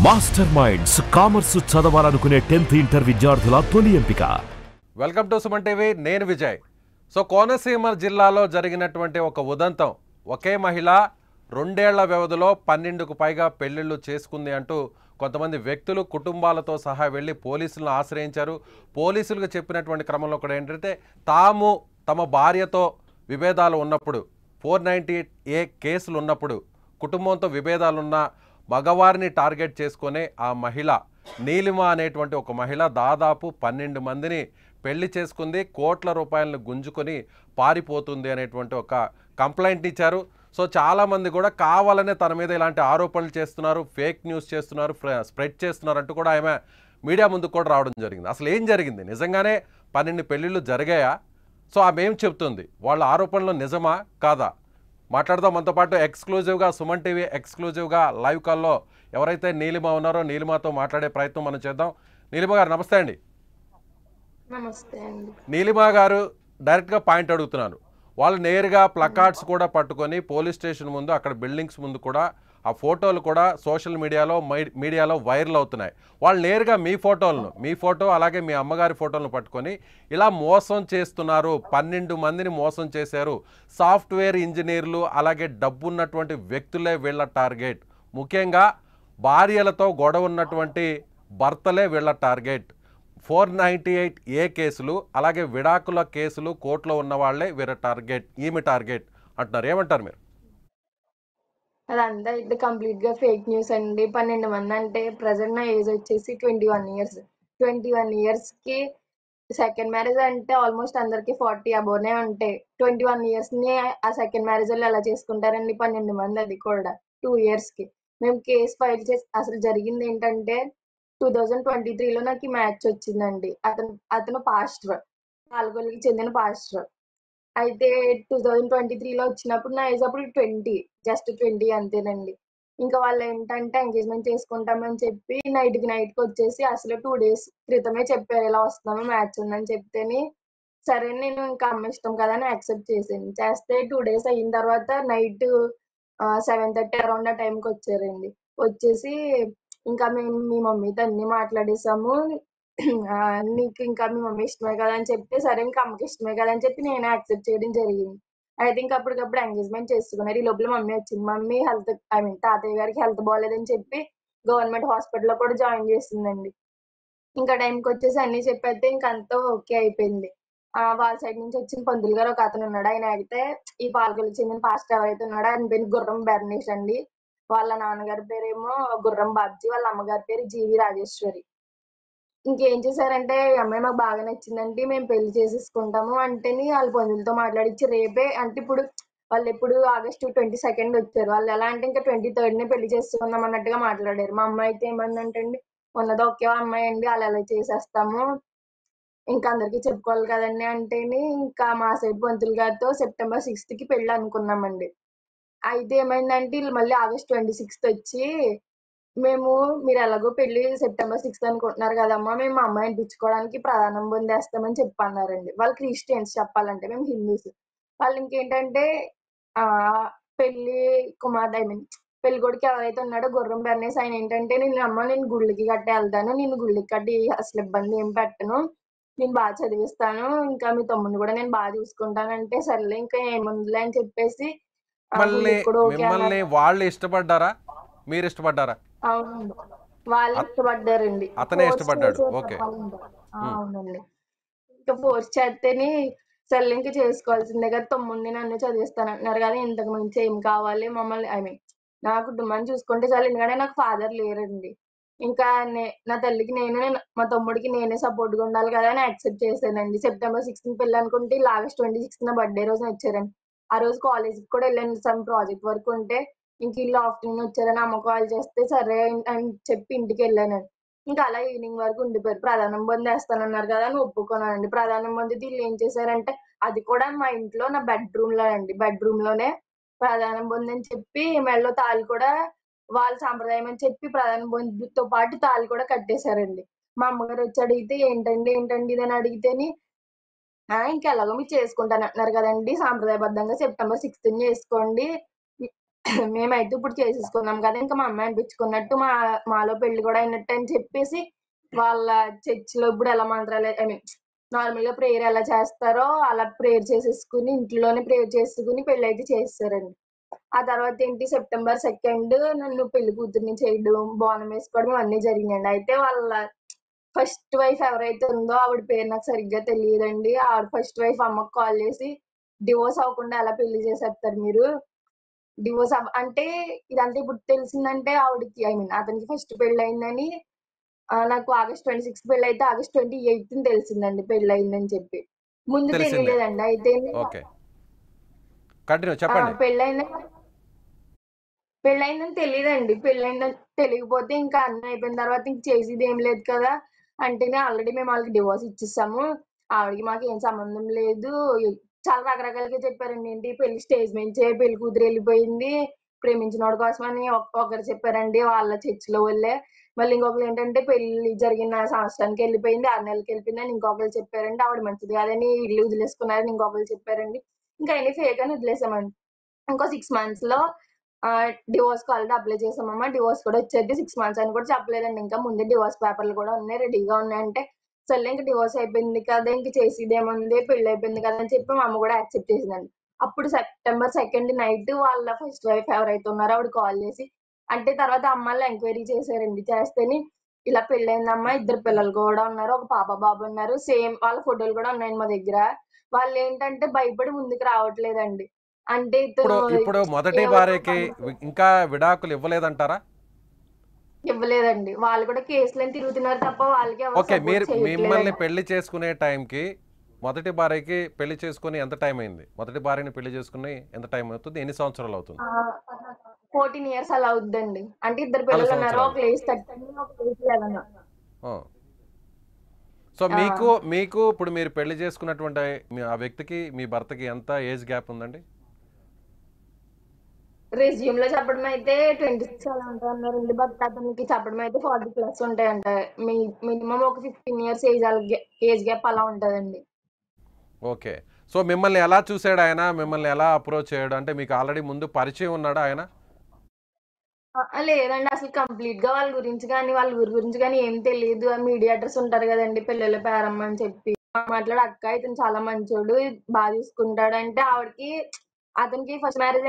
Master minds commerce చదవాలనుకునే 10th inter విద్యార్థుల తొలి ఎంపిక. వెల్కమ్ టు సుమన్ టీవీ, నేను విజయ్. కోనసీమ జిల్లాలో జరిగినటువంటి ఒక ఉదంతం, ఒకే మహిళ 2 ఏళ్ల వ్యవధిలో 12కు పైగా పెళ్లిళ్ళు చేసుకుంది అంటూ కొంతమంది వ్యక్తులు కుటుంబాలతో సహా వెళ్ళి పోలీసులను ఆశ్రయించారు. పోలీసులకు చెప్పినటువంటి క్రమంలో కూడా ఏంటంటే తాము తమ భార్యతో విభేదాలు ఉన్నప్పుడు 498A కేసులు ఉన్నప్పుడు కుటుంబంతో విభేదాలున్న మగవారిని టార్గెట్ చేసుకునే ఆ మహిళ నీలిమ అనేటువంటి ఒక మహిళ దాదాపు 12 మందిని పెళ్లి చేసుకుంది, కోట్ల రూపాయలను గుంజుకొని పారిపోతుంది అనేటువంటి ఒక కంప్లైంట్ ఇచ్చారు. చాలామంది కూడా కావాలనే తన మీద ఇలాంటి ఆరోపణలు చేస్తున్నారు, ఫేక్ న్యూస్ చేస్తున్నారు, స్ప్రెడ్ చేస్తున్నారు అంటూ కూడా ఆమె మీడియా ముందుకు కూడా రావడం జరిగింది. అసలు ఏం జరిగింది, నిజంగానే 12 పెళ్ళిళ్ళు జరిగాయా? ఆమె ఏం చెప్తుంది, వాళ్ళ ఆరోపణలు నిజమా కాదా మాట్లాడదాం. మనతో పాటు ఎక్స్క్లూజివ్గా సుమన్ టీవీ ఎక్స్క్లూజివ్గా లైవ్ కాల్లో ఎవరైతే నీలిమ ఉన్నారో నీలిమతో మాట్లాడే ప్రయత్నం మనం చేద్దాం. నీలిమ గారు నమస్తే అండి. నమస్తే అండి. నీలిమ గారు, డైరెక్ట్గా పాయింట్ అడుగుతున్నాను. వాళ్ళు నేరుగా ప్లకార్డ్స్ కూడా పట్టుకొని పోలీస్ స్టేషన్ ముందు, అక్కడ బిల్డింగ్స్ ముందు కూడా ఆ ఫోటోలు కూడా సోషల్ మీడియాలో వైరల్ అవుతున్నాయి. వాళ్ళు నేరుగా మీ ఫోటో అలాగే మీ అమ్మగారి ఫోటోలను పట్టుకొని ఇలా మోసం చేస్తున్నారు, 12 మందిని మోసం చేశారు, సాఫ్ట్వేర్ ఇంజనీర్లు అలాగే డబ్బున్నటువంటి వ్యక్తులే వీళ్ళ టార్గెట్, ముఖ్యంగా భార్యలతో గొడవ ఉన్నటువంటి భర్తలే వీళ్ళ టార్గెట్, 498A కేసులు అలాగే విడాకుల కేసులు కోర్టులో ఉన్న వాళ్ళే వీళ్ళ టార్గెట్, ఈమె టార్గెట్ అంటున్నారు. ఏమంటారు మీరు? అదంతా అయితే కంప్లీట్ గా ఫేక్ న్యూస్ అండి. 12 మంది అంటే ప్రెసెంట్ నా ఏజ్ వచ్చేసి 21 ఇయర్స్. 21 ఇయర్స్ కి సెకండ్ మ్యారేజ్ అంటే ఆల్మోస్ట్ అందరికి 40 అబోనే ఉంటాయి. 21 ఇయర్స్ ని ఆ సెకండ్ మ్యారేజ్ వాళ్ళు ఎలా చేసుకుంటారండి? 12 మంది, అది కూడా 2 ఇయర్స్ కి. మేము కేసు ఫైల్ చేసి అసలు జరిగింది ఏంటంటే 2023లో నాకు ఈ మ్యాచ్ వచ్చిందండి. అతను పాస్టర్, పాల్గొల్లికి చెందిన పాస్టర్. అయితే 2023లో వచ్చినప్పుడు నా ఏజ్ అప్పుడు 20, జస్ట్ 20 అంతేనండి. ఇంకా వాళ్ళు ఏంటంటే ఎంగేజ్మెంట్ చేసుకుంటామని చెప్పి నైట్కి వచ్చేసి అసలు 2 డేస్ క్రితమే చెప్పారు ఇలా వస్తున్నాము, మ్యాచ్ ఉందని చెప్తేని సరే నేను ఇంకా అమ్మ ఇష్టం కదా అని యాక్సెప్ట్ చేశాను. చేస్తే 2 డేస్ అయిన తర్వాత నైట్ 7:30 అరౌండ్ ఆ టైంకి వచ్చారండి. వచ్చేసి ఇంకా మేము మీ మమ్మీతో అన్ని మాట్లాడేసాము, నీకు ఇంకా మీ మమ్మీ ఇష్టమే కదా అని చెప్తే సరే ఇంకా అమ్మకి ఇష్టమే కదా అని చెప్పి నేనే యాక్సెప్ట్ చేయడం జరిగింది. అయితే ఇంకా అప్పటికప్పుడు ఎంగేజ్మెంట్ చేసుకున్నారు. ఈ లోపల మమ్మీ వచ్చింది. మమ్మీ తాతయ్య గారికి హెల్త్ బాగాలేదని చెప్పి గవర్నమెంట్ హాస్పిటల్లో కూడా జాయిన్ చేసిందండి. ఇంకా టైంకి వచ్చేసి అన్ని చెప్పేస్తే ఇంకా అంతా ఓకే అయిపోయింది. వాళ్ళ సైడ్ నుంచి వచ్చిన పంతులు గారు ఒక అతను ఉన్నాడు. ఆయన అయితే ఈ పాలకొల్లుకి చెందిన పాస్టర్ ఎవరైతే ఉన్నాడో ఆయన పేరు గుర్రం బెర్నీష్ అండి. వాళ్ళ నాన్నగారి పేరేమో గుర్రం బాబ్జీ, వాళ్ళ అమ్మగారి పేరు జీవి రాజేశ్వరి. ఇంకేం చేశారంటే ఈ అమ్మాయి మాకు బాగా నచ్చిందంటే మేము పెళ్లి చేసేసుకుంటాము అంటేని వాళ్ళ పంతులతో మాట్లాడించి రేపే, అంటే ఇప్పుడు వాళ్ళు ఎప్పుడు ఆగస్టు 22 వచ్చారు. వాళ్ళు ఎలా అంటే ఇంకా 23నే పెళ్లి చేసుకుందాం అన్నట్టుగా మాట్లాడారు. మా అమ్మాయి అయితే ఏమందంటే అండి, ఉన్నది ఒకే అమ్మాయి అండి, వాళ్ళు ఎలా చేసేస్తాము, ఇంకా అందరికీ చెప్పుకోవాలి కదండి అంటేని ఇంకా మా సైడ్ పంతులు గారితో సెప్టెంబర్ 6కి పెళ్లి అనుకున్నామండి. అయితే ఏమైందంటే వీళ్ళు మళ్ళీ ఆగస్ట్ 26 వచ్చి మీరు ఎలాగో పెళ్లి సెప్టెంబర్ 6 అనుకుంటున్నారు కదమ్మా, మేము మా అమ్మాయిని పిచ్చుకోవడానికి ప్రధానం పొందేస్తామని చెప్పన్నారండి. వాళ్ళు క్రిస్టియన్స్ చెప్పాలంటే, మేము హిందూస్. వాళ్ళు ఇంకేంటంటే పెళ్లి కుమార్తె పెళ్లి కొడుకు ఎవరైతే ఉన్నాడో గుర్రం బెర్నేసి ఆయన ఏంటంటే నేను గుళ్ళకి గట్ట వెళ్తాను, నేను గుళ్ళకి గట్టి అసలు ఇబ్బంది ఏం పెట్టను, నేను బాగా చదివిస్తాను, ఇంకా మీ తమ్ముడిని కూడా నేను బాగా చూసుకుంటానంటే సర్లే ఇంకా ఏముందిలే అని చెప్పేసి మిమ్మల్ని వాళ్ళు ఇష్టపడ్డారా, మీరు ఇష్టపడ్డారా? అవునండి, వాళ్ళు ఇష్టపడ్డారండి. అతనే ఇష్టపడ్డాడు. ఓకే. అవునండి. ఇంకా ఫోర్స్ చేస్తేనే సర్లే ఇంకా చేసుకోవాల్సిందే కదా, తమ్ముడిని నన్ను చదివిస్తానంటున్నారు కదా, ఇంతకు మించి ఏం కావాలి, మమ్మల్ని నా కుటుంబాన్ని చూసుకుంటే చాలు. ఎందుకంటే నాకు ఫాదర్ లేరండి. ఇంకా నా తల్లికి మా తమ్ముడికి నేనే సపోర్ట్ గా ఉండాలి కదా అని యాక్సెప్ట్ చేశానండి. సెప్టెంబర్ 6 పెళ్లి అనుకుంటే ఇలా ఆగస్ట్ 26 నా బర్త్డే రోజున వచ్చారండి. ఆ రోజు కాలేజీకి కూడా వెళ్ళాను, సమ్ ప్రాజెక్ట్ వర్క్ ఉంటే. ఇంక ఇల్లు ఆఫ్టర్నూన్ వచ్చారని అమ్మ కాల్ చేస్తే సరే అని చెప్పి ఇంటికి వెళ్ళానండి. ఇంకా అలా ఈవినింగ్ వరకు ఉండిపోయారు. ప్రధానం పొందేస్తానన్నారు కదా అని ఒప్పుకున్నానండి. ప్రధానం పొందితే వీళ్ళు ఏం చేశారంటే, అది కూడా మా ఇంట్లో నా బెడ్రూమ్ లోనే ప్రధానం పొందని చెప్పి మెడలో తాళి కూడా వాళ్ళ సాంప్రదాయం అని చెప్పి ప్రధానం పొందితో పాటు తాళి కూడా కట్టేశారండి. మా అమ్మగారు వచ్చి అడిగితే ఏంటండి ఇదని అడిగితేని ఇంకెలాగో మీరు చేసుకుంటానంటున్నారు కదండి, సాంప్రదాయబద్ధంగా సెప్టెంబర్ 6 చేసుకోండి, మేమైతే ఇప్పుడు చేసేసుకున్నాం కదా, ఇంకా మా అమ్మాయి అనిపించుకున్నట్టు మాలో పెళ్లి కూడా అయినట్టు అని చెప్పేసి వాళ్ళ చర్చిలో ఇప్పుడు ఎలా మంత్రాలు ఐ మీన్ నార్మల్ గా ప్రేయర్ ఎలా చేస్తారో అలా ప్రేయర్ చేసేసుకుని ఇంట్లోనే ప్రేయర్ చేసుకుని పెళ్లి అయితే చేసేసారండి. ఆ తర్వాత ఏంటి సెప్టెంబర్ 2 నన్ను పెళ్లి కూతుర్ని చేయడం, బోనం వేసుకోవడం అన్నీ జరిగినాయండి. అయితే వాళ్ళ ఫస్ట్ వైఫ్ ఎవరైతే ఉందో ఆవిడ పేరు నాకు సరిగ్గా తెలియదండి. ఆవిడ ఫస్ట్ వైఫ్ అమ్మకి కాల్ చేసి డివోర్స్ అవ్వకుండా ఎలా పెళ్లి చేసేస్తారు మీరు, డివోర్స్ అంటే ఇదంతా ఇప్పుడు తెలిసిందంటే ఆవిడకి ఐ మీన్ అతనికి ఫస్ట్ పెళ్ళయిందని. నాకు ఆగస్ట్ 26 పెళ్ళైతే ఆగస్ట్ 28 తెలిసిందండి పెళ్ళయిందని చెప్పి. ముందు తెలిసిందే. తెలియలేదండి. అయితే ఓకే, కంటిన్యూ చెప్పండి. పెళ్ళైన పెళ్ళయిందని తెలీదండి. పెళ్ళయిందని తెలియకపోతే ఇంకా అన్నీ అయిపోయిన తర్వాత ఇంక చేసేదేం లేదు కదా! అంటేనే ఆల్రెడీ మేము ఆళ్ళకి డివోర్స్ ఇచ్చేసాము. ఆవిడకి మాకేం సంబంధం లేదు. చాలా రకరకాలుగా చెప్పారండి. ఏంటి పెళ్లి స్టేజ్ మించే పెళ్లి కూతురు ఎళ్ళిపోయింది. ప్రేమించినోడి కోసమని ఒకరు చెప్పారండి వాళ్ళ చర్చిలో వాళ్ళే. మళ్ళీ ఇంకొకళ్ళేంటంటే పెళ్లి జరిగిన సంవత్సరానికి ఎళ్ళిపోయింది, 6 నెలలకి ఎళ్ళిపోయిందని ఇంకొకళ్ళు చెప్పారండి. ఆవిడ మంచిది కాదని ఇల్లు వదిలేసుకున్నారని ఇంకొకళ్ళు చెప్పారండి. ఇంకా అయన్నీ ఫేక్ అని వదిలేసామండి. ఇంకో 6 మంత్స్‌లో డివోర్స్‌కి ఆల్రెడీ అప్లై చేసామమ్మా. డివోర్స్ కూడా వచ్చేద్ది. 6 మంత్స్ అని కూడా చెప్పలేదండి. ఇంకా ముందే డివోర్స్ పేపర్‌లు కూడా ఉన్నాయి. రెడీగా ఉన్నాయంటే, సర్లే ఇంక డివోర్స్ అయిపోయింది కదా! ఇంక చేసేదేముంది పెళ్లయిపోయింది కదా! అని చెప్పి మా అమ్మ కూడా యాక్సెప్ట్ చేసిందండి. అప్పుడు సెప్టెంబర్ 2 నైట్ వాళ్ళ ఫస్ట్ వైఫ్ ఎవరైతే ఉన్నారో ఆవిడ కాల్ చేసి అంటే తర్వాత అమ్మాళ్ళు ఎంక్వైరీ చేశారండి. చేస్తేని ఇలా పెళ్లయిందమ్మా. 2 పిల్లలు కూడా ఉన్నారు. ఒక పాప, బాబు ఉన్నారు. సేమ్ వాళ్ళ ఫోటోలు కూడా ఉన్నాయండి మా దగ్గర. వాళ్ళేంటంటే భయపడి ముందుకు రావట్లేదండి. అంటే ఇప్పుడు ఇతను ఇప్పుడు మొదటి ఎవరో భార్యకి ఇంకా విడాకులు ఇవ్వలేదంటారా? ఇవ్వలేదండి. వాళ్ళు కూడా కేసులని తిరుగుతున్నారు తప్ప వాళ్ళకి ఎవరు ఓకే, సపోర్ట్ మిమ్మల్ని చేయట్లేదండి. పెళ్లి చేసుకునే టైంకి మొదటి భార్యకి పెళ్లి చేసుకుని ఎంత టైం అయింది? మొదటి భార్యని పెళ్లి చేసుకుని ఎంత టైం అవుతుంది? ఎన్ని సంవత్సరాలు అవుతుంది? 14 ఇయర్స్ అలా అవుద్దండి. అంటే 2 4 పిల్లలున్నారు. సంవత్సరాలు. ఒకళ్ళు ఏజ్ 13, ఒకళ్ళు ఏజ్ 11. ఆ. సో ఆ! మీకు ఇప్పుడు మీరు పెళ్లి చేసుకున్నటువంటి ఆ వ్యక్తికి మీ భర్తకి ఎంత ఏజ్ గ్యాప్ ఉందండి? రెజ్యూమ్‌లో చెప్పడం అయితే 26 అలా ఉంటాయన్నారండి. బట్ అతనికి చెప్పడం అయితే 40 ప్లస్ ఉంటాయంట. మీ మినిమమ్ ఒక 15 ఇయర్స్ ఏజ్ గ్యాప్ అలా ఉంటదండి. ఓకే. సో మిమ్మల్ని ఎలా చూసాడు ఆయన? మిమ్మల్ని ఎలా అప్రోచ్ అయ్యాడు? అంటే మీకు ఆల్రెడీ ముందు పరిచయం ఉన్నాడా ఆయన? లేదండి. అసలు కంప్లీట్‌గా వాళ్ళ గురించి గాని, వాళ్ళ ఊరు గురించి గాని ఏం తెలీదు. మీడియేటర్స్ ఉంటారు గదండీ! పిల్లల పేరమ్మ అని చెప్పి. మాట్లాడి అక్క ఇతను చాలా మంచోడు, చూసుకుంటాడంటే ఆవిడకి అతనికి ఫస్ట్ మ్యారేజ్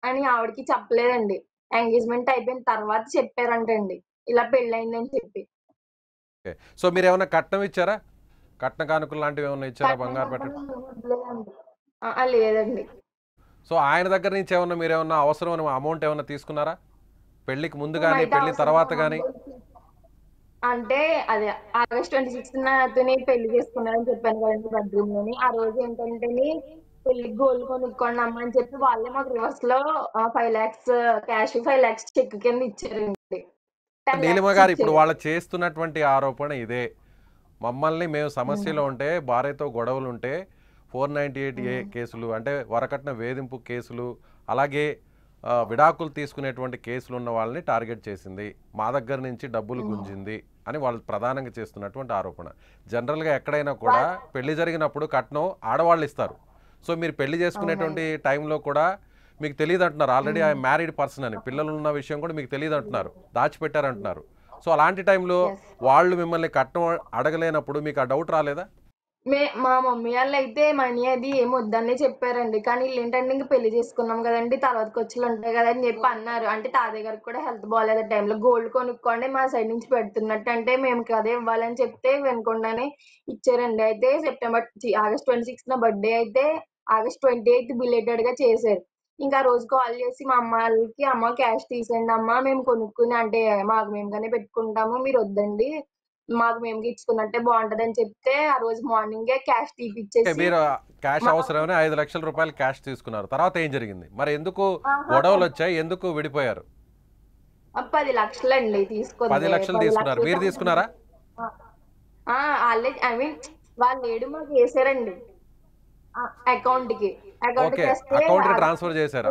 అని ఆవిడకి చెప్పలేదండి. ఎంగేజ్‌మెంట్ అయిపోయిన తర్వాత చెప్పారంటండి. ఇలా పెళ్లయిందని చెప్పి. ఓకే. సో మీరేమన్నా కట్నం ఇచ్చారా? కట్న కానుకలు లాంటివి ఏమన్నా ఇచ్చారా? కట్నం బంగారు మాత్రం పెట్టడం? ఏమి ఇవ్వలేదండి. లేదండి. సో ఆయన దగ్గర నుంచి ఏమన్నా మీరేమన్నా అవసరమైన అమౌంట్ ఏమన్నా తీసుకున్నారా? పెళ్ళికి ముందు గాని, మేమైతే పెళ్లి అవసరమైన తర్వాత గాని? అంటే అదే ఆగస్ట్ 26న అతని పెళ్లి చేసుకున్నారని చెప్పాను కదండీ బెడ్‌రూమ్‌లోని. ఆ రోజు ఏంటంటేని పెళ్ళికి గోల్డ్ కొనుక్కోండి అమ్మ అని చెప్పి వాళ్ళే మాకు రివర్స్‌లో 5,00,000 క్యాష్, 5,00,000 చెక్ కింద ఇచ్చారండి. నీలిమ 10,00,000 గారు ఇప్పుడు ఇచ్చారు. వాళ్ళు చేస్తున్నటువంటి ఆరోపణ ఇదే. మమ్మల్ని మేము సమస్యలో ఉంటే, భార్యతో గొడవలుంటే 498 కేసులు అంటే వరకట్న వేధింపు కేసులు, అలాగే విడాకులు తీసుకునేటువంటి కేసులు ఉన్న వాళ్ళని టార్గెట్ చేసింది. మా దగ్గర నుంచి డబ్బులు గుంజింది అని వాళ్ళు ప్రధానంగా చేస్తున్నటువంటి ఆరోపణ. జనరల్గా ఎక్కడైనా కూడా పెళ్లి జరిగినప్పుడు కట్నం ఆడవాళ్ళు ఇస్తారు. సో మీరు పెళ్లి చేసుకునేటువంటి అవునండి. టైంలో కూడా మీకు తెలియదు అంటున్నారు. ఆల్రెడీ ఆ మ్యారీడ్ పర్సన్ అని, పిల్లలు ఉన్న విషయం కూడా మీకు తెలియదు అంటున్నారు, దాచిపెట్టారంటున్నారు. సో అలాంటి టైంలో యెస్. వాళ్ళు మిమ్మల్ని కట్నం అడగలేనప్పుడు మీకు ఆ డౌట్ రాలేదా? మా మమ్మీ ఆళ్ళైతే మనీ అది ఏమి వద్దనే చెప్పారండి. కానీ ఈళ్ళేంటంటే ఇంక పెళ్లి చేసుకున్నాం గదండీ! తర్వాత ఖర్చులుంటాయి గదా! అని జెప్పి అన్నారు. అంటే తాతయ్య గారికి కూడా హెల్త్ బాలేదు ఆ టైంలో. గోల్డ్ కొనుక్కోండి మా సైడ్ నుంచి పెడుతున్నట్టు అంటే మేము అదే ఇవ్వాలని చెప్తే వినకుండానే ఇచ్చారండి. అయితే ఆగస్ట్ 26 నా బర్త్‌డే అయితే ఆగస్ట్ 28 బిలేటెడ్‌గా చేశారు. ఇంకా ఆ రోజు కాల్ చేసి మా అమ్మ ఆళ్ళకి, "అమ్మ క్యాష్ తీసేయండి అమ్మ మేము కొనుక్కుని అంటే మాకు మేముగానే పెట్టుకుంటాము. మీరొద్దండి. మాకు మేము ఇచ్చుకున్నట్టే బావుంటదని" చెప్తే, ఆ రోజు మార్నింగే క్యాష్ ఓకే, తీపిచ్చేసి మీరు క్యాష్ మా అవసరమని 5 లక్షల రూపాయలు క్యాష్ తీసుకున్నారు. తర్వాత ఏం జరిగింది? మరి ఎందుకు అహా! గొడవలు వచ్చాయి? ఎందుకు విడిపోయారు? 10 లక్షలండి 10 తీసుకుంది. లక్షలు 10 తీసుకున్నారు. లక్షలు మీరు తీసుకున్నారా? ఆ! ఆ! ఆళ్ళే ఐ మీన్ వాళ్ళేడు మాకేసారండి. ఆ! అకౌంట్‌కి. ఓకే, అకౌంట్‌కేస్తే అకౌంట్‌కి అది ట్రాన్స్ఫర్ చేశారు.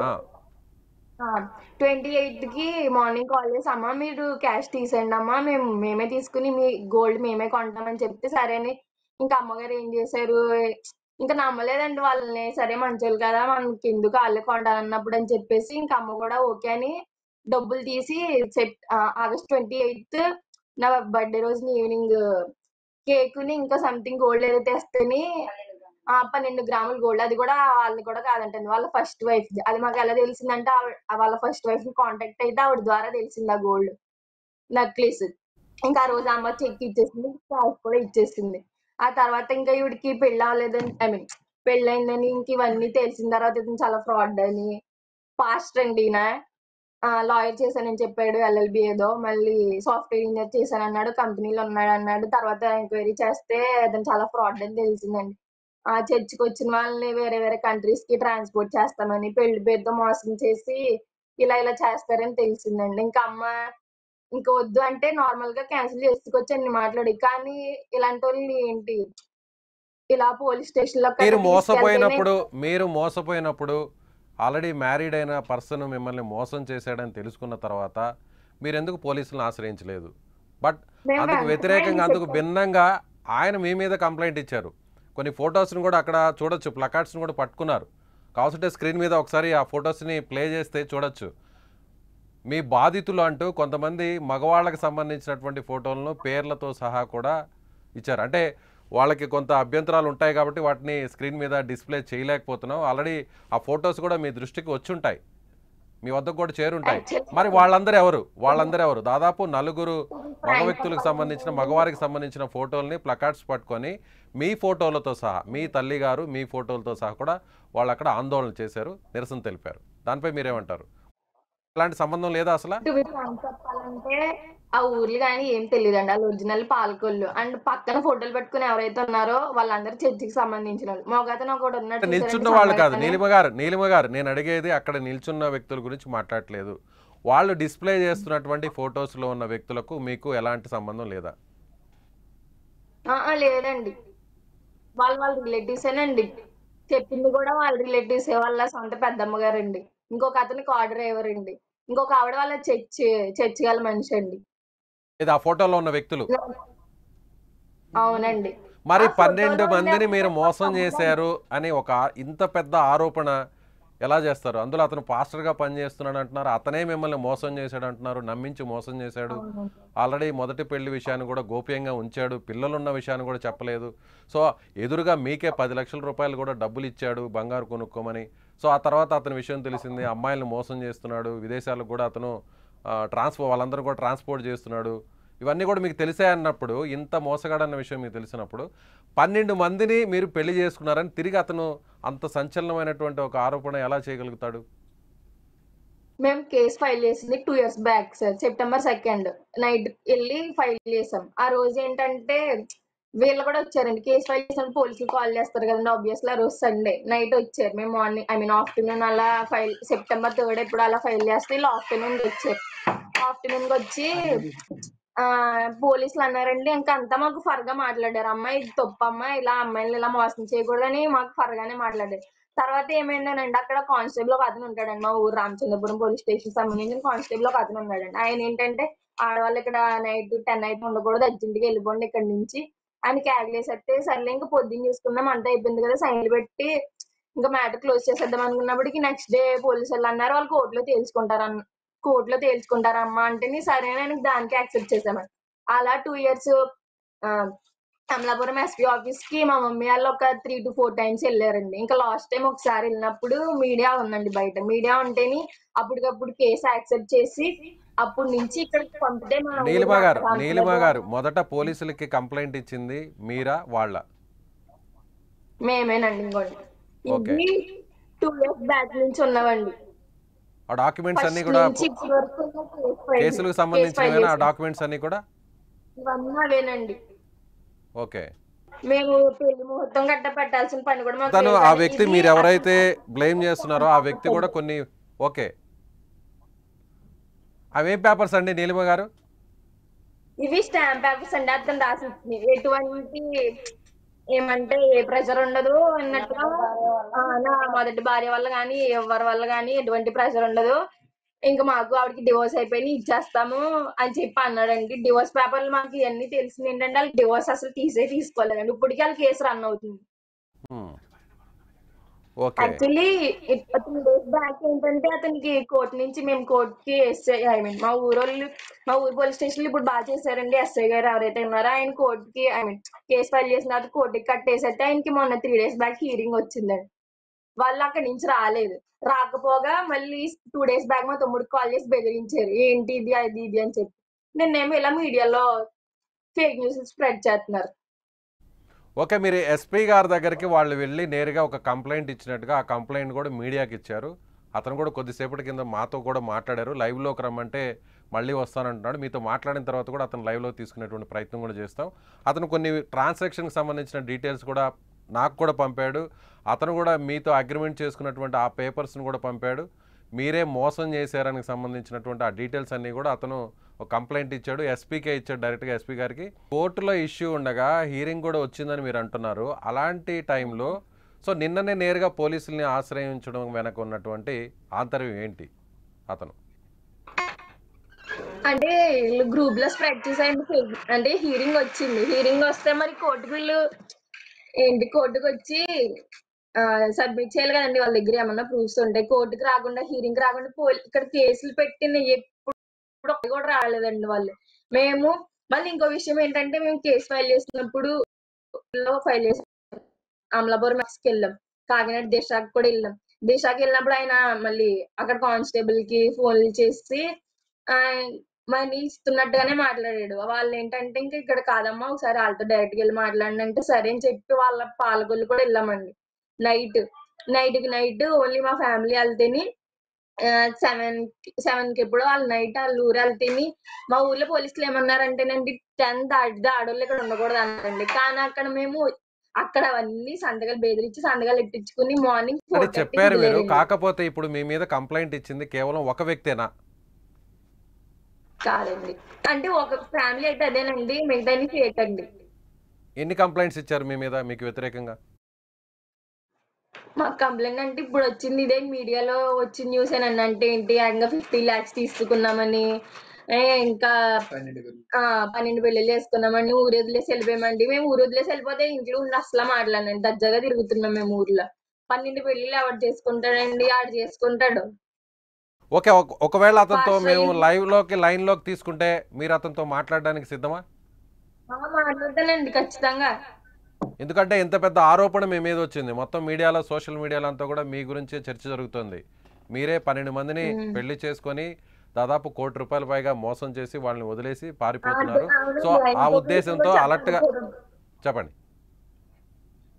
28కి మార్నింగ్ కాల్ చేసి, "అమ్మ మీరు క్యాష్ తీసేయండమ్మా. మేమే తీసుకొని మీ గోల్డ్ మేమే కొంటామని" చెప్తే, సరే అని ఇంకా అమ్మగారు ఏం చేశారు, ఇంకా నమ్మలేదండి వాళ్ళని. సరే మంచోళ్ళు కదా మనకి ఎందుకు వాళ్ళే కొంటానన్నప్పుడు అని చెప్పేసి ఇంకా అమ్మ కూడా ఓకే అని డబ్బులు తీసి ఆగస్ట్ 28 నా బర్త్డే రోజున ఈవినింగ్ కేకుని ఇంకా సంథింగ్ గోల్డ్ ఏదో తెస్తేని 12 గ్రాముల గోల్డ్. అది కూడా వాళ్ళని కూడా కాదంటండి, వాళ్ళ ఫస్ట్ వైఫ్. అది మాకు ఎలా తెలిసిందంటే వాళ్ళ ఫస్ట్ వైఫ్ ని కాంటాక్ట్ అయితే ఆవిడ ద్వారా తెలిసింది ఆ గోల్డ్ నక్లీస్. ఇంకా ఆ రోజు అమ్మ చెక్ ఇచ్చేసింది, క్యాష్ కూడా ఇచ్చేసింది. ఆ తర్వాత ఇంకా ఈవిడికి పెళ్లి అవ్వలేదని, ఐ మీన్ పెళ్ళయిందని ఇంక ఇవన్నీ తెలిసిన తర్వాత ఇతను చాలా ఫ్రాడ్ అని, పాస్టర్ అండి ఈయన. లాయర్ చేశానని చెప్పాడు, ఎల్ఎల్బి ఏదో. మళ్ళీ సాఫ్ట్వేర్ ఇంజనీర్ చేశానన్నాడు, కంపెనీలో ఉన్నాడు అన్నాడు. తర్వాత ఎంక్వైరీ చేస్తే అతను చాలా ఫ్రాడ్ అని తెలిసిందండి. చర్చికి వచ్చిన వాళ్ళని వేరే వేరే కంట్రీస్ కి ట్రాన్స్పోర్ట్ చేస్తామని, పెళ్లి పేరుతో మోసం చేసి ఇలా ఇలా చేస్తారని తెలిసిందండి. ఇంకా అమ్మ ఇంకా వద్దు అంటే నార్మల్ గా క్యాన్సిల్ చేసుకొచ్చి అన్ని మాట్లాడి, కానీ ఇలాంటి వాళ్ళు ఏంటి ఇలా పోలీస్ స్టేషన్ లో మీరు తీసుకెళ్తేనే మోసపోయినప్పుడు ఆల్రెడీ మ్యారీడ్ అయిన పర్సన్ మిమ్మల్ని మోసం చేశాడని తెలుసుకున్న తర్వాత మీరు ఎందుకు పోలీసులను ఆశ్రయించలేదు? బట్ మేము అందుకు వ్యతిరేకంగా, అందుకు భిన్నంగా ఆయన మీ మీద కంప్లైంట్ ఇచ్చారు. కొన్ని ఫొటోస్ని కూడా అక్కడ చూడొచ్చు, ప్లకార్డ్స్ని కూడా పట్టుకున్నారు. కావాల్సింటే స్క్రీన్ మీద ఒకసారి ఆ ఫొటోస్ని ప్లే చేస్తే చూడొచ్చు. మీ బాధితులు అంటూ కొంతమంది మగవాళ్ళకి సంబంధించినటువంటి ఫోటోలను పేర్లతో సహా కూడా ఇచ్చారు. అంటే వాళ్ళకి కొంత అభ్యంతరాలు ఉంటాయి కాబట్టి వాటిని స్క్రీన్ మీద డిస్ప్లే చేయలేకపోతున్నాం. ఆల్రెడీ ఆ ఫొటోస్ కూడా మీ దృష్టికి వచ్చి ఉంటాయి, మీ వద్దకు కూడా చేరుంటాయి. మరి వాళ్ళందరూ ఎవరు? దాదాపు 4 మగ వ్యక్తులకు సంబంధించిన, మగవారికి సంబంధించిన ఫోటోల్ని ప్లకార్డ్స్ పట్టుకొని మీ ఫోటోలతో సహా, మీ తల్లి గారు మీ ఫోటోలతో సహా కూడా వాళ్ళు అక్కడ ఆందోళన చేశారు, నిరసన తెలిపారు. దానిపై మీరేమంటారు? ఇలాంటి సంబంధం లేదా అసలు? చెప్పాలంటే ఆ ఊర్లు కానీ ఏం తెలియదండి. వాళ్ళు ఒరిజినల్ పాలకొల్లు. అండ్ పక్కన ఫోటోలు పెట్టుకుని ఎవరైతే ఉన్నారో వాళ్ళందరూ చర్చికి సంబంధించిన వాళ్ళు. మొగతను ఒకడు ఉన్నాడు నిల్చున్న చూసారండి వాళ్ళు కాదు సంఘటన. నీలిమ గారు, నేను అడిగేది అక్కడ నిల్చున్న వ్యక్తుల గురించి మాట్లాడట్లేదు. వాళ్ళు డిస్ప్లే చేస్తున్నటువంటి ఫొటోస్లో ఉన్న వ్యక్తులకు మీకు ఎలాంటి సంబంధం లేదా? లేదండి, వాళ్ళ రిలేటివ్సేనండి. చెప్పింది కూడా వాళ్ళ రిలేటివ్సే, వాళ్ళ సొంత పెద్దమ్మ గారండి. ఇంకొక అతను కార్ డ్రైవర్ అండి. ఇంకొక ఆవిడ వాళ్ళ చర్చి గల మనిషి అండి. ఇది ఆ ఫోటోలో ఉన్న వ్యక్తులు. అవునండి. మరి ఆ 12 ఫోటోలో మందిని మీరు మోసం ఉండే చేశారు అని ఒక ఇంత పెద్ద ఆరోపణ ఎలా చేస్తారు? అందులో అతను పాస్టర్గా పనిచేస్తున్నాడు అంటున్నారు, అతనే మిమ్మల్ని మోసం చేశాడు అంటున్నారు, నమ్మించి మోసం చేశాడు. అవునండి. ఆల్రెడీ మొదటి పెళ్లి విషయాన్ని కూడా గోప్యంగా ఉంచాడు, పిల్లలున్న విషయాన్ని కూడా చెప్పలేదు. సో ఎదురుగా మీకే 10 లక్షల రూపాయలు కూడా డబ్బులు ఇచ్చాడు బంగారు కొనుక్కోమని. సో ఆ తర్వాత అతని విషయం తెలిసింది, అమ్మాయిలను మోసం చేస్తున్నాడు, విదేశాలకు కూడా అతను వాళ్ళందరూ కూడా ట్రాన్స్పోర్ట్ చేస్తున్నాడు. ఇవన్నీ కూడా మీకు తెలిసే అన్నప్పుడు, ఇంత మోసగాడన్న విషయం మీకు తెలిసినప్పుడు 12 మందిని మీరు పెళ్లి చేసుకున్నారని తిరిగి అతను అంత సంచలనమైనటువంటి ఒక ఆరోపణ ఎలా చేయగలుగుతాడు? మేము కేసు ఫైల్ చేసింది 2 years back sir. September 2 night వెళ్ళి ఫైల్ చేసాం. ఆ రోజు ఏంటంటే వీళ్ళు కూడా వచ్చారండి. కేసు ఫైల్ చేసినప్పుడు పోలీసులు కాల్ చేస్తారు కదండి, ఆబ్వియస్లీ ఆ రోజు సండే నైట్ వచ్చారు. మేము మార్నింగ్, ఐ మీన్ ఆఫ్టర్నూన్ అలా ఫైల్, సెప్టెంబర్ 3 ఎప్పుడు అలా ఫైల్ చేస్తే వీళ్ళు ఆఫ్టర్నూన్ వచ్చారు. ఆఫ్టర్నూన్ వచ్చి పోలీసులు అన్నారండి, ఇంకా అంతా మాకు ఫర్గా మాట్లాడారు. అమ్మాయి ఇది తప్పమ్మా, ఇలా అమ్మాయిని ఇలా మోసం చేయకూడదని మాకు ఫర్గానే మాట్లాడారు. తర్వాత ఏమైందనండి, అక్కడ కానిస్టేబుల్ ఒక అతను ఉంటాడండి, మా ఊరు రామచంద్రపురం పోలీస్ స్టేషన్ సంబంధించిన కానిస్టేబుల్ ఒక అతను ఉన్నాడండి. ఆయన ఏంటంటే ఆడవాళ్ళు ఇక్కడ నైట్ 10 అయితే ఉండకూడదు, అర్జెంట్గా వెళ్ళిపోండి ఇక్కడ నుంచి అని క్యాగ్లేసేస్తే, సర్లే ఇంకా పొద్దున్న చూసుకుందాం అంతా అయిపోయింది కదా సైన్లు పెట్టి ఇంకా మ్యాటర్ క్లోజ్ చేసేద్దాం అనుకున్నప్పటికి నెక్స్ట్ డే పోలీసు వాళ్ళు అన్నారు వాళ్ళు కోర్టులో తేల్చుకుంటారమ్మా అంటే సరేనని దానికి యాక్సెప్ట్ చేసామండి. అలా 2 years అమలాపురం ఎస్పీ ఆఫీస్ కి మా మమ్మీ వాళ్ళు ఒక 3 to 4 times వెళ్ళారండి. ఇంకా లాస్ట్ టైం ఒకసారి వెళ్ళినప్పుడు మీడియా ఉందండి బయట. మీడియా ఉంటేని అప్పటికప్పుడు కేసు యాక్సెప్ట్ చేసి అప్పటి నుంచి ఇక్కడికి పంపితే మా ఊరు నీలిమ గారు మొదట పోలీసులకి కంప్లైంట్ ఇచ్చింది మీరా వాళ్ళ? మేమేనండి. ఇంకోండి ఇది 2 years బ్యాక్ నుంచి ఉన్నవండి. ఆ డాక్యుమెంట్స్ అన్ని కూడా కేసులకు సంబంధించిన ఆ డాక్యుమెంట్స్ అన్ని కూడా ఇవన్నీ అవేనండి. ఓకే. మేము పెళ్లి ముహూర్తం గట్ట పెట్టాల్సిన పని కూడా మాకు తను లేదు. ఆ వ్యక్తి మీరు ఎవరైతే బ్లేమ్ చేస్తున్నారో ఆ వ్యక్తి కూడా కొన్ని ఓకే. అవేం పేపర్స్ అండి నీలిమ గారు? ఇవి స్టాంప్ పేపర్స్ అండి. అతను రాసి ఇచ్చింది. ఎటువంటి ఏమంటే ఏ ప్రెషర్ ఉండదు అన్నట్టుగా, నా మొదటి భార్య వల్ల కానీ ఎవరి వల్ల కానీ ఎటువంటి ప్రెషర్ ఉండదు, ఇంకా మాకు ఆవిడకి డివోర్స్ అయిపోయి ఇచ్చేస్తాము అని చెప్పి అన్నాడండి. డివోర్స్ పేపర్లు మాకు ఇవన్నీ తెలిసింది ఏంటంటే వాళ్ళకి డివోర్స్ అసలు తీసుకోలేదండి. ఇప్పటికీ వాళ్ళ కేసు రన్ అవుతుంది. ఓకే. యాక్చువల్లీ 2 డేస్ బ్యాక్ ఏంటంటే అతనికి కోర్టు నుంచి మేము కోర్టుకి ఎస్ఐ ఐ మీన్ మా ఊరు పోలీస్ స్టేషన్ ఇప్పుడు బాగా చేశారండి. ఎస్ఐ గారు ఎవరైతే ఉన్నారో ఆయన కోర్టుకి ఐ మీన్ కేసు ఫైల్ చేసిన తర్వాత కోర్టుకి కట్టేసైతే ఆయనకి మొన్న 3 డేస్ బ్యాక్ హీరింగ్ వచ్చిందండి. వాళ్ళు అక్కడి నుంచి రాలేదు. రాకపోగా మళ్ళీ 2 డేస్ బ్యాక్ మా తమ్ముడికి కాల్ చేసి బెదిరించారు. ఏంటి ఇది అది ఇది అని చెప్పి. నిన్నేమో ఇలా మీడియాలో ఫేక్ న్యూస్ స్ప్రెడ్ చేస్తున్నారు. ఓకే. మీరు ఎస్పీ గారి దగ్గరికి వాళ్ళు వెళ్ళి నేరుగా ఒక కంప్లైంట్ ఇచ్చినట్టుగా ఆ కంప్లైంట్ కూడా మీడియాకి ఇచ్చారు. అతను కూడా కొద్దిసేపటి కింద మాతో కూడా మాట్లాడారు. లైవ్లోకి రమ్మంటే మళ్ళీ వస్తానంటున్నాడు. మీతో మాట్లాడిన తర్వాత కూడా అతను లైవ్లో తీసుకునేటువంటి ప్రయత్నం కూడా చేస్తాం. అతను కొన్ని ట్రాన్సాక్షన్కి సంబంధించిన డీటెయిల్స్ కూడా నాకు కూడా పంపాడు. అతను కూడా మీతో అగ్రిమెంట్ చేసుకున్నటువంటి ఆ పేపర్స్ని కూడా పంపాడు. మీరే మోసం చేశారని సంబంధించినటువంటి ఆ డీటెయిల్స్ అన్నీ కూడా అతను ఒక కంప్లైంట్ ఇచ్చాడు. ఎస్పీకే ఇచ్చాడు, డైరెక్ట్గా ఎస్పీ గారికి. కోర్టులో ఇష్యూ ఉండగా హీరింగ్ కూడా వచ్చిందని మీరు అంటున్నారు. అలాంటి టైంలో సో నిన్ననే నేరుగా పోలీసుల్ని ఆశ్రయించడం వెనక ఉన్నటువంటి ఆంతర్యం ఏంటి అతను? అంటే వీళ్ళు గ్రూప్ లో స్ప్రెడ్ చేసాయండి. అంటే హీరింగ్ వచ్చింది. హీరింగ్ వస్తే మరి కోర్టుకు వీళ్ళు కోర్టుకు వచ్చి సబ్మిట్ చేయాలి కదండి. వాళ్ళ దగ్గర ఏమన్నా ప్రూఫ్స్ ఉంటాయి. కోర్టుకు రాకుండా హీరింగ్ రాకుండా ఇక్కడ కేసులు పెట్టిన ఎప్పుడు కూడా రాలేదండి వాళ్ళు. మేము మళ్ళీ ఇంకో విషయం ఏంటంటే మేము కేసు ఫైల్ చేసినప్పుడు ఫైల్ చేసాం. అమలాపురం కి వెళ్ళాం. కాకినాడ దిశాకి కూడా వెళ్ళాం. దిశాకి వెళ్ళినప్పుడు ఆయన మళ్ళీ అక్కడ కానిస్టేబుల్ కి ఫోన్లు చేసి మనీ ఇస్తున్నట్టుగానే మాట్లాడాడు. వాళ్ళు ఏంటంటే ఇంకా ఇక్కడ కాదమ్మా ఒకసారి వాళ్ళతో డైరెక్ట్ గా వెళ్ళి మాట్లాడండి అంటే సరే అని చెప్పి వాళ్ళ పాలకొల్లు కూడా వెళ్ళామండి. నైట్ ఓన్లీ మా ఫ్యామిలీ వెళ్తేని 7 కి ఎప్పుడో వాళ్ళ నైట్ వాళ్ళ ఊరు వెళ్తేని మా ఊర్లో పోలీసులు ఏమన్నారంటేనండి 10 దాటితే ఆడవాళ్ళు ఇక్కడ ఉండకూడదు అన్నారండి. కానీ అక్కడ అవన్నీ సంతకాలు బెదిరించి సంతకాలు ఇప్పించుకుని మార్నింగ్ అని 4:30కి చెప్పారు మీరు. వదిలేరండి. కాకపోతే ఇప్పుడు మీ మీద కంప్లైంట్ ఇచ్చింది కేవలం ఒక వ్యక్తేనా? కాదండి. అంటే ఒక ఫ్యామిలీ అయితే అదేనండి, మిగతా ఫేక్ అండి. ఎన్ని కంప్లైంట్స్ ఇచ్చారు మీ మీద మీకు వ్యతిరేకంగా? మాకు కంప్లైంట్ అంటే ఇప్పుడు వచ్చింది ఇదే మీడియాలో వచ్చిన న్యూస్ ఏనండి. అంటే ఏంటి ఏకంగా 50 lakhs తీసుకున్నామని, ఇంకా 12 పెళ్లిళ్ళు చేసుకున్నామని, ఊరు వదిలేసి వెళ్ళిపోయామండి. మేము ఊరు వదిలేసి వెళ్ళిపోతే ఇంట్లో ఉండి అసలు మాట్లాడినండి. దర్జాగా తిరుగుతున్నాం మేము ఊర్లో. 12 పెళ్లిళ్ళు ఎవరు చేసుకుంటాడండి? ఆడు చేసుకుంటాడు. ఓకే. ఒకవేళ అతనితో పాస్టర్ మేము అయ్యి లైన్లోకి తీసుకుంటే మీరు అతనితో మాట్లాడడానికి సిద్ధమా? మాట్లాడతానండి ఖచ్చితంగా. ఎందుకంటే ఇంత పెద్ద ఆరోపణ మీ మీద వచ్చింది. మొత్తం మీడియాలో, సోషల్ మీడియాలో అంతా కూడా మీ గురించే చర్చ జరుగుతుంది. మీరే 12 మందిని పెళ్లి చేసుకొని దాదాపు ₹1,00,00,000 పైగా మోసం చేసి వాళ్ళని వదిలేసి పారిపోతున్నారు. సో ఆ ఉద్దేశంతో అలర్ట్గా చెప్పండి.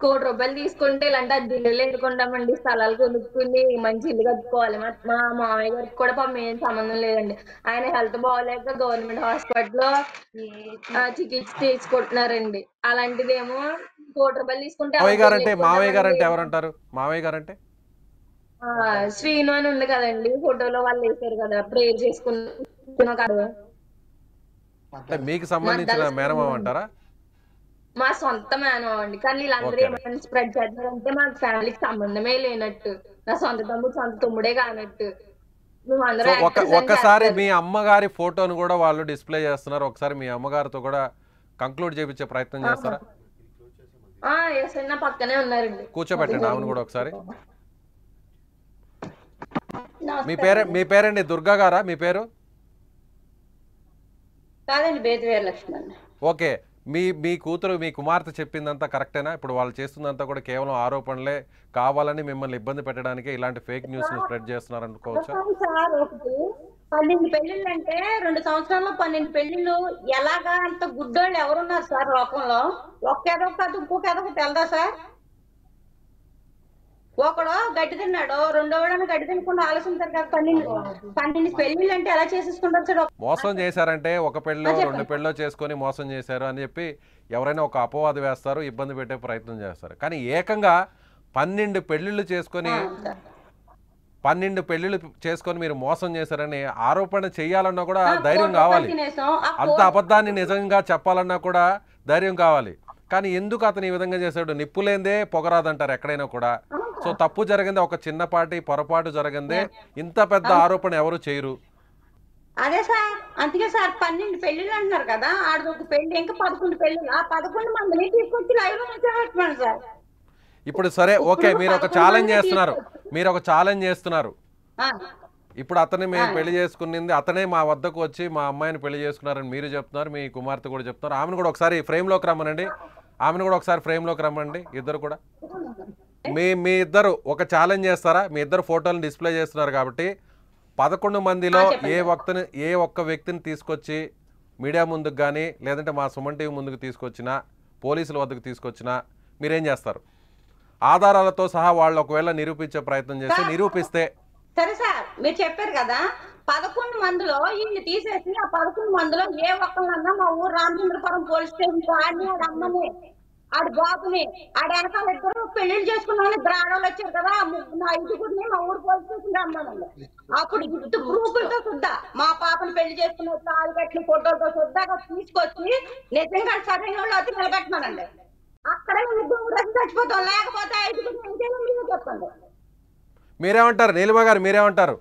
₹1,00,00,000 తీసుకుంటే ఇలాంటి అద్దెలు ఎందుకుంటామండి? స్థలాలు కొనుక్కుని మంచి ఇల్లు కట్టుకోవాలి. మా మామయ్య గారికి కూడా పాపం ఏం సంబంధం లేదండి. ఆయన హెల్త్ బాగోలేక గవర్నమెంట్ హాస్పిటల్లో చికిత్స తీసుకుంటున్నారండి. అలాంటిదేమో ₹1,00,00,000 తీసుకుంటే ఎవరు పెళ్లి మావయ్య గారంటే చేసుకుంటామండి? ఎవరంటారు? మావయ్య గారంటే శ్రీను అని ఉంది కదండి, ఫోటోలో వాళ్ళు వేసారు కదా, ప్రేయర్ చేసుకున్న కాదు. అంటే మీకు మా సంబంధించిన అద్దాల శ్రీను మేనమామ అండి. అంటారా? మా సొంత మేనమామ అండి. కానీ వీళ్ళందరూ ఓకే. ఏమైనా స్ప్రెడ్ చేస్తున్నారంటే మా ఫ్యామిలీకి సంబంధమే లేనట్టు. నా సొంత తమ్ముడే కానట్టు. సో మేమందరం యాక్టర్స్ అని ఒక్కసారి చేస్తారు. మీ అమ్మగారి ఫోటోను కూడా వాళ్ళు డిస్ప్లే చేస్తున్నారు. ఒకసారి మీ అమ్మగారితో కూడా కంక్లూడ్ చేయించే ప్రయత్నం చేస్తారా? ఎస్ అండి, నా పక్కనే ఉన్నారండి. కూర్చోబెట్టండి ఆమెను కూడా ఒకసారి. మీ పేరండి దుర్గా గారా మీ పేరు? కాదండి, బేతివేరు లక్ష్మి అండి. ఓకే. మీ కూతురు మీ కుమార్తె చెప్పిందంతా కరెక్టేనా? ఇప్పుడు వాళ్ళు చేస్తుందంతా కూడా కేవలం ఆరోపణలే, కావాలని మిమ్మల్ని ఇబ్బంది పెట్టడానికి ఇలాంటి ఫేక్ న్యూస్ని స్ప్రెడ్ చేస్తున్నారు అనుకోవచ్చా? సార్ ఒకటి 12 పెళ్లిళ్ళు అంటే 2 సంవత్సరాల్లో 12 పెళ్లిళ్ళు ఎలాగా? అంత గుడ్డోళ్ళు ఎవరున్నారు సార్ లోకంలో? ఒక్క ఎదవ కాదు ఇంకొక ఎదవ తెలదా సార్? ఒకడు గడ్డి తిన్నాడు, రెండోవాడని గడ్డి తినకుండా ఆలోచించారు కదా. 12 పెళ్లిళ్ళు అంటే ఎలా చేసేసుకుంటారు సార్? మోసం చేశారంటే ఒక పెళ్ళో 2 పెళ్ళో చేసుకొని మోసం చేశారు అని చెప్పి ఎవరైనా ఒక అపవాదు వేస్తారు, ఇబ్బంది పెట్టే ప్రయత్నం చేస్తారు. కానీ ఏకంగా 12 పెళ్ళిళ్ళు చేసుకొని 12 పెళ్లిళ్ళు చేసుకొని మీరు మోసం చేశారని ఆరోపణ చేయాలన్నా కూడా ధైర్యం కావాలి. అంత అబద్ధాన్ని నిజంగా చెప్పాలన్నా కూడా ధైర్యం కావాలి. కానీ ఎందుకు అతను ఈ విధంగా చేశాడు? నిప్పులేందే పొగరాదంటారు ఎక్కడైనా కూడా. సో తప్పు జరిగింది, ఒక చిన్నపాటి పొరపాటు జరిగిందే, ఇంత పెద్ద ఆరోపణ ఎవరు చేయరు. అదే సార్, అందుకే సార్ 12 పెళ్లిళ్ళు అంటున్నారు కదా. ఆడదొక పెళ్లి ఇంకా 11 పెళ్లిళ్ళు. ఆ 11 మందిని తీసుకొచ్చి లైవ్ లో పెట్టమని సార్. ఇప్పుడు సరే ఓకే, మీరు ఒక ఛాలెంజ్ చేస్తున్నారు. ఇప్పుడు అతన్ని మేము పెళ్లి చేసుకునింది, అతనే మా వద్దకు వచ్చి మా అమ్మాయిని పెళ్లి చేసుకున్నారని మీరు చెప్తున్నారు, మీ కుమార్తె కూడా చెప్తున్నారు. ఆమెను కూడా ఒకసారి ఫ్రేమ్లోకి రమ్మనండి. ఇద్దరు కూడా మీ ఇద్దరు ఒక ఛాలెంజ్ చేస్తారా? మీ ఇద్దరు ఫోటోలను డిస్ప్లే చేస్తున్నారు కాబట్టి 11 మందిలో ఏ ఒక్క వ్యక్తిని తీసుకొచ్చి మీడియా ముందుకు కానీ లేదంటే మా సుమన్ టీవీ ముందుకు తీసుకొచ్చినా, పోలీసుల వద్దకు తీసుకొచ్చినా మీరేం చేస్తారు? ఆధారాలతో సహా వాళ్ళు ఒకవేళ నిరూపించే ప్రయత్నం చేసి నిరూపిస్తే సరే సార్, మీరు చెప్పారు కదా 11 మందిలో వీళ్ళు తీసేసి ఆ 11 మందిలో ఏ ఒక్కళ్ళన్నా మా ఊరు రామచంద్రపురం పోలీస్ స్టేషన్ ఆడిని, ఆడ అమ్మని, ఆడి బాబుని, ఆడ వెనకాల ఇద్దరు పెళ్లిళ్ళు చేసుకున్నామని ఇద్దరు ఆడవాళ్ళు వచ్చారు కదా, నా ఐదుగురిని మా ఊరు పోలీస్ స్టేషన్ రమ్మనండి. అప్పుడు విత్ ప్రూఫ్లతో సుద్దా మా పాపను పెళ్లి చేసుకున్న తాళి కట్టిన ఫోటోలతో సుద్దాగా తీసుకొచ్చి నిజంగా సరైన వాళ్ళు వచ్చి నిలబెట్టమనండి. అక్కడ ఇద్దరు చచ్చిపోతాం, లేకపోతే ఐదుగురిని ఇంకేమో మీరే చెప్పండి. మీరేమంటారు నీలిమ గారు, మీరేమంటారు?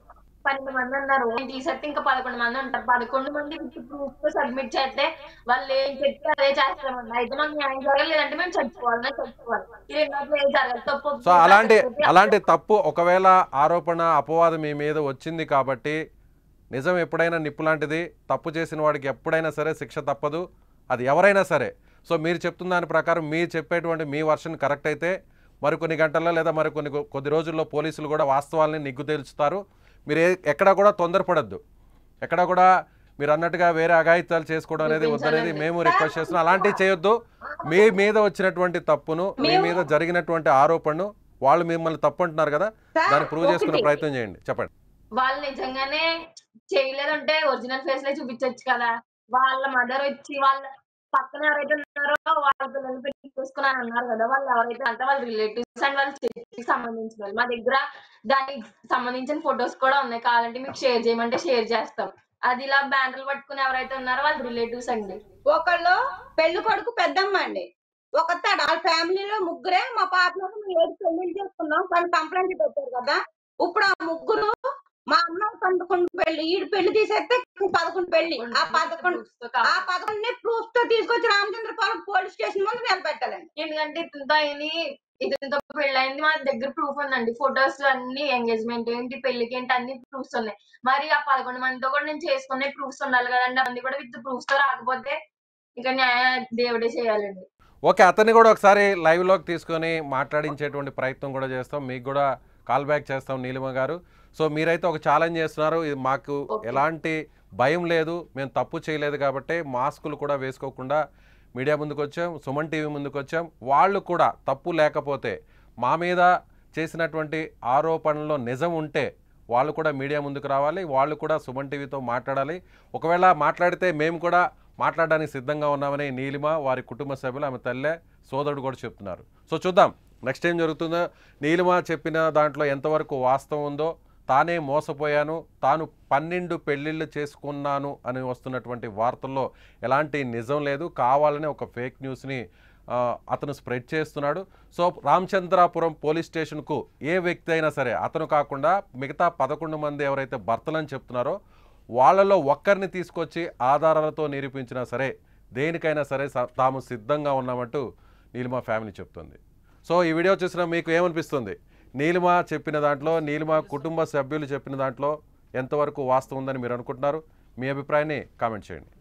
12 మంది అన్నారు, తీసేస్తే ఇంకా 11 మంది ఉంటారు. 11 మంది ప్రూఫ్ సబ్మిట్ చేస్తే వాళ్ళు ఏం చెప్తే అదే చేస్తామన్నా. అయితే మాకు న్యాయం జరగలేదంటే మేము చచ్చిపోవాలి. ఈ రెండో ఏం జరగదు. తప్పు సో అలాంటి తప్పు ఒకవేళ ఆరోపణ అపవాదం మీ మీద వచ్చింది కాబట్టి నిజం ఎప్పుడైనా నిప్పు లాంటిది. తప్పు చేసిన వాడికి ఎప్పుడైనా సరే శిక్ష తప్పదు, అది ఎవరైనా సరే. సో మీరు చెప్తున్న దాని ప్రకారం మీరు చెప్పేటువంటి మీ వర్షన్ కరెక్ట్ అయితే మరికొన్ని గంటల్లో లేదా కొద్ది రోజుల్లో పోలీసులు కూడా వాస్తవాలని నిగ్గు తేల్చుతారు. మీరు ఎక్కడా కూడా తొందరపడద్దు, ఎక్కడా కూడా మీరు అన్నట్టుగా వేరే అఘాయిత్యాలు చేసుకోవడం అనేది వద్దనేది మేము రిక్వెస్ట్ చేస్తున్నాం. అలాంటివి చేయొద్దు. మీ మీద వచ్చినటువంటి తప్పును, మీ మీద జరిగినటువంటి ఆరోపణను వాళ్ళు మిమ్మల్ని తప్పు అంటున్నారు కదా, దాన్ని ప్రూవ్ చేసుకునే ప్రయత్నం చేయండి. చెప్పండి. వాళ్ళు నిజంగానే చేయలేదంటే ఒరిజినల్ ఫేస్ లో చూపించవచ్చు కదా. వాళ్ళ మదర్ వచ్చి వాళ్ళ పక్కన ఎవరైతే ఉన్నారో వాళ్ళ పిల్లలు పెళ్లి చూసుకున్నాను అన్నారు కదా, వాళ్ళు ఎవరైతే అంటే వాళ్ళ రిలేటివ్స్ అండ్ వాళ్ళ చర్చికి సంబంధించిన వాళ్ళు. మా దగ్గర దానికి సంబంధించిన ఫొటోస్ కూడా ఉన్నాయి, కావాలంటే మీకు షేర్ చేయమంటే షేర్ చేస్తాం. అది ఇలా బ్యానర్లు పట్టుకుని ఎవరైతే ఉన్నారో వాళ్ళ రిలేటివ్స్ అండి. ఒకళ్ళు పెళ్లి కొడుకు పెద్దమ్మ అండి, ఒకతాడు వాళ్ళ ఫ్యామిలీలో ముగ్గురే. మా పాపలో మేము 7 పెళ్లిళ్ళు చేసుకున్నాం, వాళ్ళు కంప్లైంట్ పెట్టారు కదా. ఇప్పుడు ఆ ముగ్గురు మా అమ్మ 11 పెళ్లి, ఈడు పెళ్లి తీసేస్తే 11 పెళ్లి. ఆ 11 ప్రూఫ్ తో తీసుకొచ్చి రామచంద్రపురం పోలీస్ స్టేషన్ ముందు నిలబెట్టాలండి. ఎందుకంటే ఇతనితో పెళ్ళైంది, మా దగ్గర ప్రూఫ్ ఉందండి. ఫొటోస్ అన్ని, ఎంగేజ్మెంట్ ఏంటి, పెళ్లికి ఏంటి, అన్ని ప్రూఫ్స్ ఉన్నాయి. మరి ఆ 11 మందితో కూడా నేను చేసుకునే ప్రూఫ్స్ ఉండాలి కదండి. అన్ని కూడా విత్ ప్రూఫ్స్ తో రాకపోతే ఇక న్యాయ దేవుడే చేయాలండి. ఓకే, అతన్ని కూడా ఒకసారి లైవ్లోకి తీసుకొని మాట్లాడించేటువంటి ప్రయత్నం కూడా చేస్తాం. మీకు కూడా కాల్ బ్యాక్ చేస్తాం నీలిమ గారు. సో మీరైతే ఒక ఛాలెంజ్ చేస్తున్నారు, ఇది మాకు ఎలాంటి భయం లేదు, మేము తప్పు చేయలేదు కాబట్టి మాస్కులు కూడా వేసుకోకుండా మీడియా ముందుకు వచ్చాం, సుమన్ టీవీ ముందుకు వచ్చాం. వాళ్ళు కూడా తప్పు లేకపోతే, మా మీద చేసినటువంటి ఆరోపణలో నిజం ఉంటే వాళ్ళు కూడా మీడియా ముందుకు రావాలి, వాళ్ళు కూడా సుమన్ టీవీతో మాట్లాడాలి. ఒకవేళ మాట్లాడితే మేము కూడా మాట్లాడడానికి సిద్ధంగా ఉన్నామని నీలిమ, వారి కుటుంబ సభ్యులు, ఆమె తల్లే, సోదరుడు కూడా చెప్తున్నారు. సో చూద్దాం నెక్స్ట్ ఏం జరుగుతుందో. నీలిమ చెప్పిన దాంట్లో ఎంతవరకు వాస్తవం ఉందో, తానే మోసపోయాను, తాను 12 పెళ్ళిళ్ళు చేసుకున్నాను అని వస్తున్నటువంటి వార్తల్లో ఎలాంటి నిజం లేదు, కావాలని ఒక ఫేక్ న్యూస్ని అతను స్ప్రెడ్ చేస్తున్నాడు. సో రామచంద్రాపురం పోలీస్ స్టేషన్కు ఏ వ్యక్తి అయినా సరే, అతను కాకుండా మిగతా 11 మంది ఎవరైతే భర్తలని చెప్తున్నారో వాళ్ళలో ఒక్కరిని తీసుకొచ్చి ఆధారాలతో నిరూపించినా సరే, దేనికైనా సరే తాము సిద్ధంగా ఉన్నామంటూ నీలిమ ఫ్యామిలీ చెప్తుంది. సో ఈ వీడియో చూసిన మీకు ఏమనిపిస్తుంది? నీలిమ చెప్పిన దాంట్లో, నీలిమ కుటుంబ సభ్యులు చెప్పిన దాంట్లో ఎంతవరకు వాస్తవం ఉందని మీరు అనుకుంటున్నారు? మీ అభిప్రాయాన్ని కామెంట్ చేయండి.